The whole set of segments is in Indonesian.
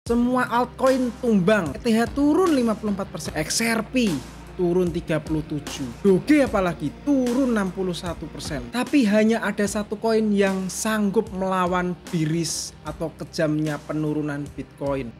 Semua altcoin tumbang, ETH turun 54%, XRP turun 37%, Doge apalagi turun 61%. Tapi hanya ada satu koin yang sanggup melawan biris atau kejamnya penurunan Bitcoin.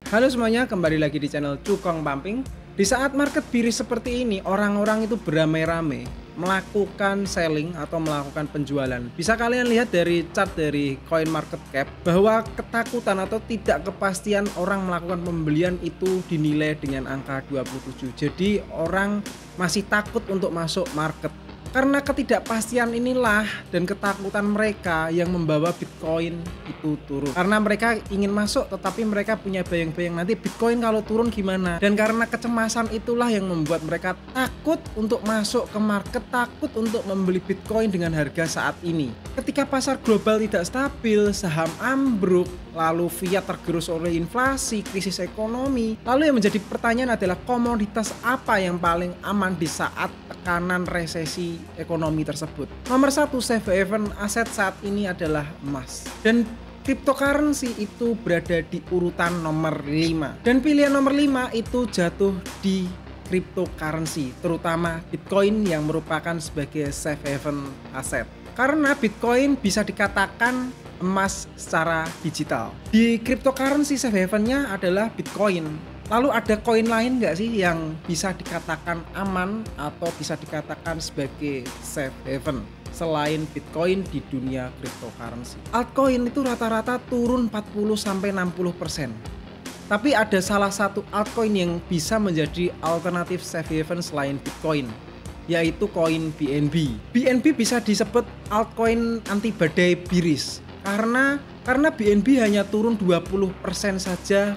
Halo semuanya, kembali lagi di channel Cukong Pumping. Di saat market bearish seperti ini, orang-orang itu beramai-ramai melakukan selling atau melakukan penjualan. Bisa kalian lihat dari chart dari CoinMarketCap bahwa ketakutan atau tidak kepastian orang melakukan pembelian itu dinilai dengan angka 27. Jadi orang masih takut untuk masuk market. Karena ketidakpastian inilah dan ketakutan mereka yang membawa Bitcoin itu turun. Karena mereka ingin masuk tetapi mereka punya bayang-bayang nanti Bitcoin kalau turun gimana. Dan karena kecemasan itulah yang membuat mereka takut untuk masuk ke market, takut untuk membeli Bitcoin dengan harga saat ini. Ketika pasar global tidak stabil, saham ambruk, lalu fiat tergerus oleh inflasi, krisis ekonomi. Lalu yang menjadi pertanyaan adalah komoditas apa yang paling aman di saat tekanan resesi ekonomi tersebut. Nomor satu safe haven aset saat ini adalah emas. Dan cryptocurrency itu berada di urutan nomor 5. Dan pilihan nomor 5 itu jatuh di cryptocurrency, terutama Bitcoin yang merupakan sebagai safe haven aset. Karena Bitcoin bisa dikatakan emas secara digital. Di cryptocurrency safe haven-nya adalah Bitcoin. Lalu ada koin lain nggak sih yang bisa dikatakan aman atau bisa dikatakan sebagai safe haven selain Bitcoin di dunia cryptocurrency? Altcoin itu rata-rata turun 40-60%. Tapi ada salah satu altcoin yang bisa menjadi alternatif safe haven selain Bitcoin, yaitu koin BNB. BNB bisa disebut altcoin anti badai bearish karena BNB hanya turun 20% saja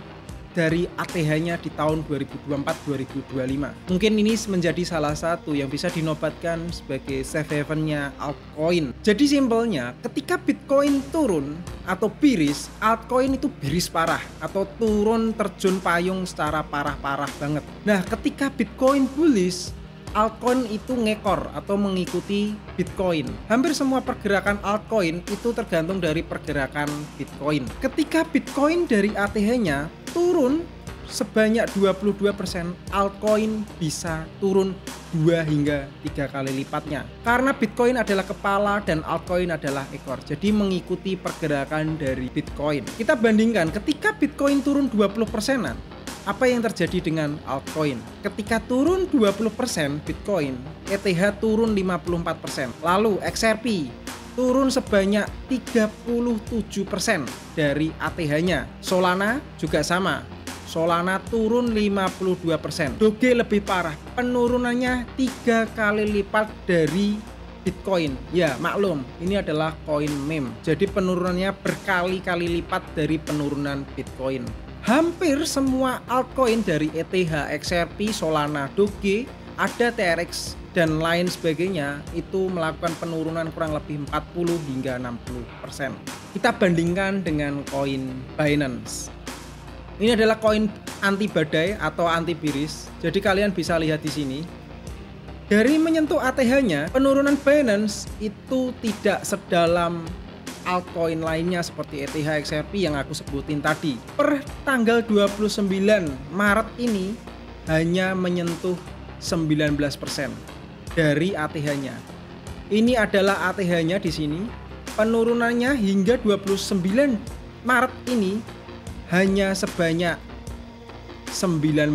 dari ATH-nya di tahun 2024-2025. Mungkin ini menjadi salah satu yang bisa dinobatkan sebagai safe haven-nya altcoin. Jadi simpelnya, ketika Bitcoin turun atau bearish, altcoin itu bearish parah atau turun terjun payung secara parah-parah banget. Nah, ketika Bitcoin bullish, altcoin itu ngekor atau mengikuti Bitcoin. Hampir semua pergerakan altcoin itu tergantung dari pergerakan Bitcoin. Ketika Bitcoin dari ATH-nya turun sebanyak 22%, altcoin bisa turun 2 hingga 3 kali lipatnya. Karena Bitcoin adalah kepala dan altcoin adalah ekor. Jadi mengikuti pergerakan dari Bitcoin. Kita bandingkan ketika Bitcoin turun 20%-an, apa yang terjadi dengan altcoin? Ketika turun 20% Bitcoin, ETH turun 54%. Lalu XRP turun sebanyak 37% dari ATH-nya. Solana juga sama. Solana turun 52%. Doge lebih parah. Penurunannya 3 kali lipat dari Bitcoin. Ya, maklum, ini adalah koin meme. Jadi penurunannya berkali-kali lipat dari penurunan Bitcoin. Hampir semua altcoin dari ETH, XRP, Solana, Doge, ada TRX dan lain sebagainya itu melakukan penurunan kurang lebih 40 hingga 60%. Kita bandingkan dengan koin Binance. Ini adalah koin anti badai atau anti bearish. Jadi kalian bisa lihat di sini. Dari menyentuh ATH-nya, penurunan Binance itu tidak sedalam altcoin lainnya seperti ETH, XRP yang aku sebutin tadi. Per tanggal 29 Maret ini hanya menyentuh 19% dari ATH-nya. Ini adalah ATH-nya di sini. Penurunannya hingga 29 Maret ini hanya sebanyak 19%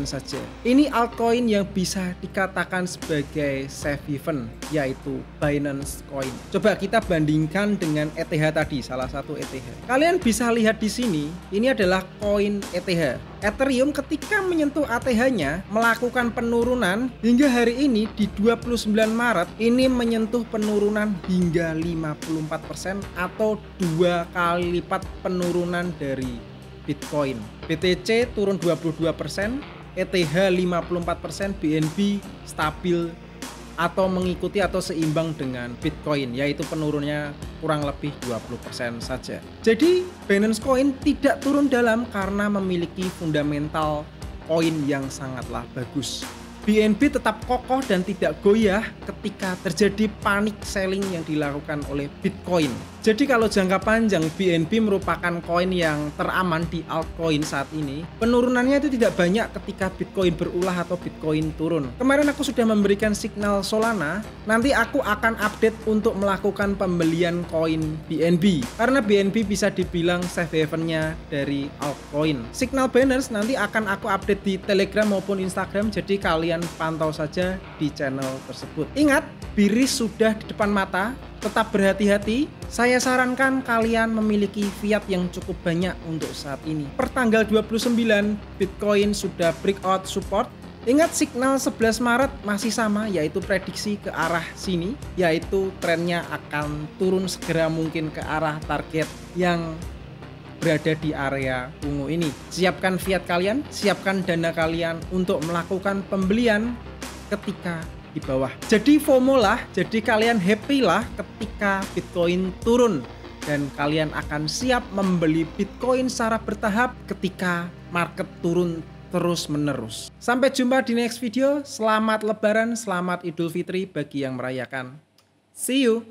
saja. Ini altcoin yang bisa dikatakan sebagai safe haven, yaitu Binance Coin. Coba kita bandingkan dengan ETH tadi, salah satu ETH. Kalian bisa lihat di sini, ini adalah koin ETH. Ethereum ketika menyentuh ATH-nya melakukan penurunan hingga hari ini di 29 Maret ini menyentuh penurunan hingga 54% atau 2 kali lipat penurunan dari Bitcoin. BTC turun 22%, ETH 54%, BNB stabil atau mengikuti atau seimbang dengan Bitcoin, yaitu penurunnya kurang lebih 20% saja. Jadi Binance Coin tidak turun dalam karena memiliki fundamental koin yang sangatlah bagus. BNB tetap kokoh dan tidak goyah ketika terjadi panic selling yang dilakukan oleh Bitcoin. Jadi kalau jangka panjang BNB merupakan koin yang teraman di altcoin saat ini. Penurunannya itu tidak banyak ketika Bitcoin berulah atau Bitcoin turun. Kemarin aku sudah memberikan signal Solana, nanti aku akan update untuk melakukan pembelian koin BNB. Karena BNB bisa dibilang safe haven-nya dari altcoin. Signal Binance nanti akan aku update di Telegram maupun Instagram, jadi kalian pantau saja di channel tersebut. Ingat, Biris sudah di depan mata. Tetap berhati-hati, saya sarankan kalian memiliki fiat yang cukup banyak untuk saat ini. Pertanggal 29, Bitcoin sudah breakout support. Ingat signal 11 Maret masih sama, yaitu prediksi ke arah sini, yaitu trennya akan turun segera mungkin ke arah target yang berada di area ungu ini. Siapkan fiat kalian, siapkan dana kalian untuk melakukan pembelian ketika di bawah. Jadi FOMO lah, jadi kalian happy lah ketika Bitcoin turun dan kalian akan siap membeli Bitcoin secara bertahap ketika market turun terus menerus. Sampai jumpa di next video. Selamat Lebaran, selamat Idul Fitri bagi yang merayakan. See you.